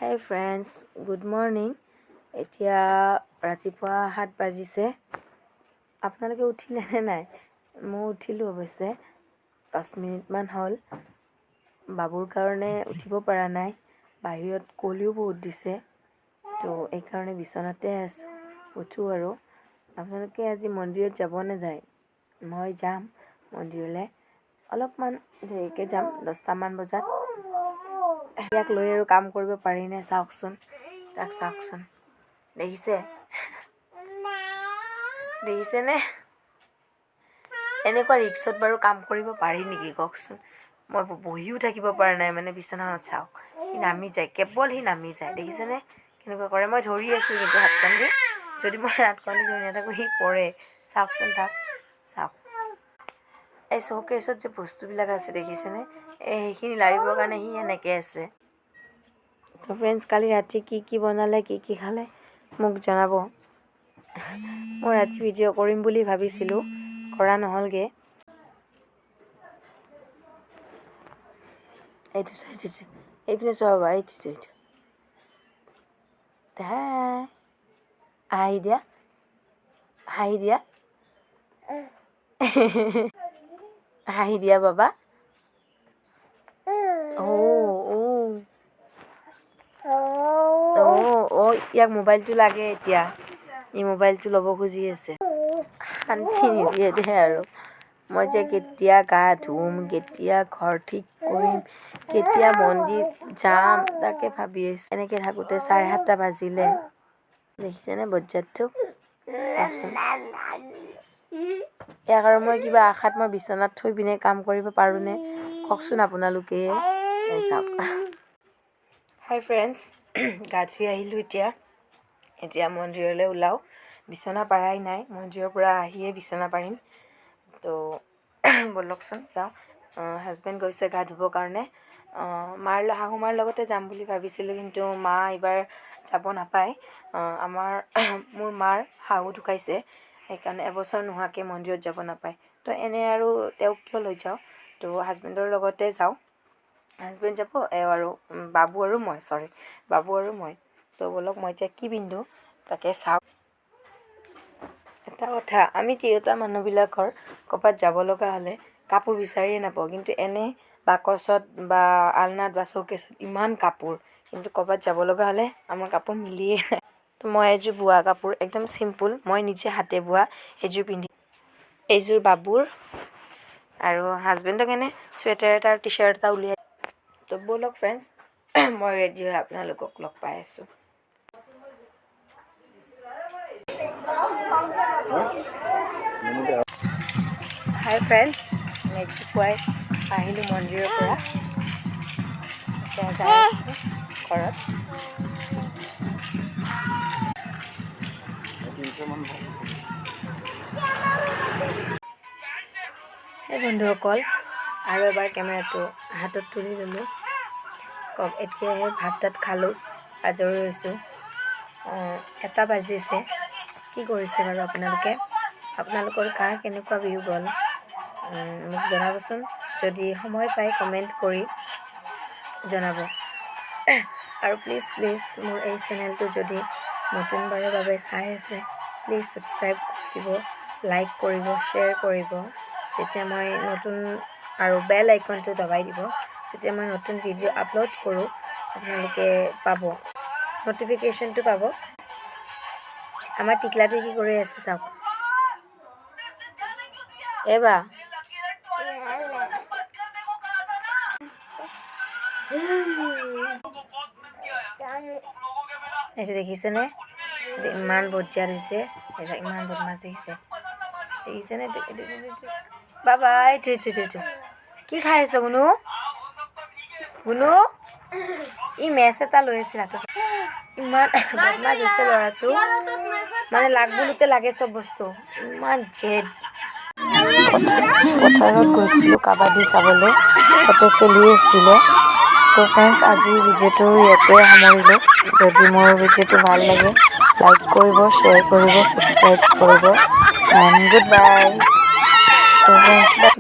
Hey friends, good morning. এতিয়া ৰাতিপুৱা 7 বাজিছে। আপোনালোকে উঠিলে নে নাই? মই উঠিলোঁ অৱশ্যে 5 মিনিটমান হ'ল। বাবুৰ কাৰণে উঠিব পৰা নাই। বাহিৰত কলিও বহুত দিছে। তো এইকাৰণে বিচনাতে আছোঁ। উঠোঁ আৰু। আপোনালোকে আজি মন্দিৰত যাব নাযায়? মই যাম মন্দিৰলৈ। অলপমান দেৰিকৈ যাম 10টামান বজাত। ইয়াক লৈ আৰু কাম কৰিব পাৰিনে চাওকচোন। তাক চাওকচোন। দেখিছেনে? এনেকুৱা ৰিক্সত বাৰু কাম কৰিব পাৰি নেকি কওকচোন। মই বহিও থাকিব পৰা নাই মানে বিচনাত চাওক। সি নামি যায়, কেৱল সি নামি যায়। দেখিছেনে কেনেকুৱা কৰে? মই ধৰি আছোঁ কিন্তু হাতখন দি। যদি মই হাতখন দি ধৰি নাথাকোঁ সি পৰে। চাওকচোন তাক, চাওক। এই শ্ব'কেছত যে বস্তুবিলাক আছে দেখিছেনে? সেইখিনি লাৰিবৰ কাৰণে সি এনেকৈ আছে। তো ফ্ৰেণ্ডছ, কালি ৰাতি কি বনালে, কি খালে মোক জনাব। মই ৰাতি ভিডিঅ' কৰিম বুলি ভাবিছিলোঁ, কৰা নহ'লগৈ। এইটো এইপিনে চোৱা বাবা, এইটো হাঁহি দিয়া, হাঁহি দিয়া বাবা। ইয়াক মোবাইলটো লাগে এতিয়া। ই মোবাইলটো ল'ব খুজি আছে। শান্তি নিদিয়ে দে আৰু। মই যে কেতিয়া গা ধুম, কেতিয়া ঘৰ ঠিক কৰিম, কেতিয়া মন্দিৰ যাম তাকে ভাবি আছোঁ। এনেকৈ থাকোঁতে 7:30 বাজিলে। দেখিছেনে বজ্জাতটোক? চাওকচোন। ইয়াক আৰু মই কিবা আশাত মই বিচনাত থৈ পিনে কাম কৰিব পাৰোঁনে কওকচোন আপোনালোকে। চাওক। হাই ফ্ৰেণ্ডছ, গা ধুই আহিলোঁ এতিয়া মন্দিৰলৈ ওলাওঁ। বিচনা পাৰাই নাই, মন্দিৰৰ পৰা আহিয়ে বিচনা পাৰিম। তো ব'লকচোন যাওঁ। হাজবেণ্ড গৈছে গা ধুবৰ কাৰণে। শাহু মাৰ লগতে যাম বুলি ভাবিছিলোঁ, কিন্তু মা এইবাৰ যাব নাপায়। মোৰ মাৰ শাহু ঢুকাইছে, সেইকাৰণে এবছৰ নোহোৱাকৈ মন্দিৰত যাব নাপায়। তো এনে আৰু তেওঁক কিয় লৈ যাওঁ, তো হাজবেণ্ডৰ লগতে যাওঁ। হাজবেণ্ড যাব আৰু বাবু আৰু মই। তো ব'লক মই এতিয়া কি পিন্ধোঁ তাকে চাওক। এটা কথা, আমি তিৰোতা মানুহবিলাকৰ ক'ৰবাত যাব লগা হ'লে কাপোৰ বিচাৰিয়ে নাপাওঁ, কিন্তু এনে বাকচত বা আলনাত বা শ্ব'কেছত ইমান কাপোৰ, কিন্তু ক'ৰবাত যাব লগা হ'লে আমাৰ কাপোৰ মিলিয়ে নাই। তো মই এযোৰ বোৱা কাপোৰ, একদম চিম্পুল, মই নিজে হাতে বোৱা এযোৰ পিন্ধি, এইযোৰ বাবুৰ, আৰু হাজবেণ্ডক এনে চুৱেটাৰ এটা আৰু টি চাৰ্ট এটা উলিয়াই। তো ব'লক ফ্ৰেণ্ডছ, মই ৰেডি হৈ আপোনালোকক লগ পাই আছোঁ। হাই ফ্ৰেণ্ডছ, মেজি পুৱাই আহিলোঁ মন্দিৰৰ পৰা। এতিয়া যাই আছোঁ ঘৰত। সেই বন্ধুসকল, আৰু এবাৰ কেমেৰাটো হাতত তুলি ল'লোঁ। এতিয়াহে ভাত তাত খালোঁ, আজৰি হৈছোঁ। 1 বাজিছে। কি কৰিছে বাৰু আপোনালোকে? আপোনালোকৰ কাৰ কেনেকুৱা বিহু গ'ল মোক জনাবচোন। যদি সময় পায় কমেণ্ট কৰি জনাব। আৰু প্লিজ মোৰ এই চেনেলটো যদি নতুনবাৰৰ বাবে চাই আছে, প্লিজ ছাবস্ক্ৰাইব কৰিব, লাইক কৰিব, শ্বেয়াৰ কৰিব। তেতিয়া মই নতুন আৰু বেল আইকনটো দবাই দিব, যেতিয়া মই নতুন ভিডিঅ' আপলোড কৰোঁ আপোনালোকে পাব, ন'টিফিকেশ্যনটো পাব। আমাৰ টিকলাটোৱে কি কৰি আছে চাওক। এইটো দেখিছেনে? ইমান বজ্জাত হৈছে, ইমান বদমাছ দেখিছেনে? বাবা এইটো কি খাই আছ গুণু? ই মেচ এটা লৈ আছিল হাতত। ইমান বদমাছ হৈছে ল'ৰাটো, মানে লাগ বুলোতে লাগে চব বস্তু, ইমান জেদ। পথাৰত গৈছিলোঁ কাবাডী চাবলৈ, তাতে খেলি আছিলে। তো ফ্ৰেণ্ডছ, আজি ভিডিঅ'টো ইয়াতে সামৰিলোঁ। যদি মোৰ ভিডিঅ'টো ভাল লাগে লাইক কৰিব, শ্বেয়াৰ কৰিব, ছাবস্ক্ৰাইব কৰিব, এণ্ড গুড বাই। তো ফ্ৰেণ্ডছ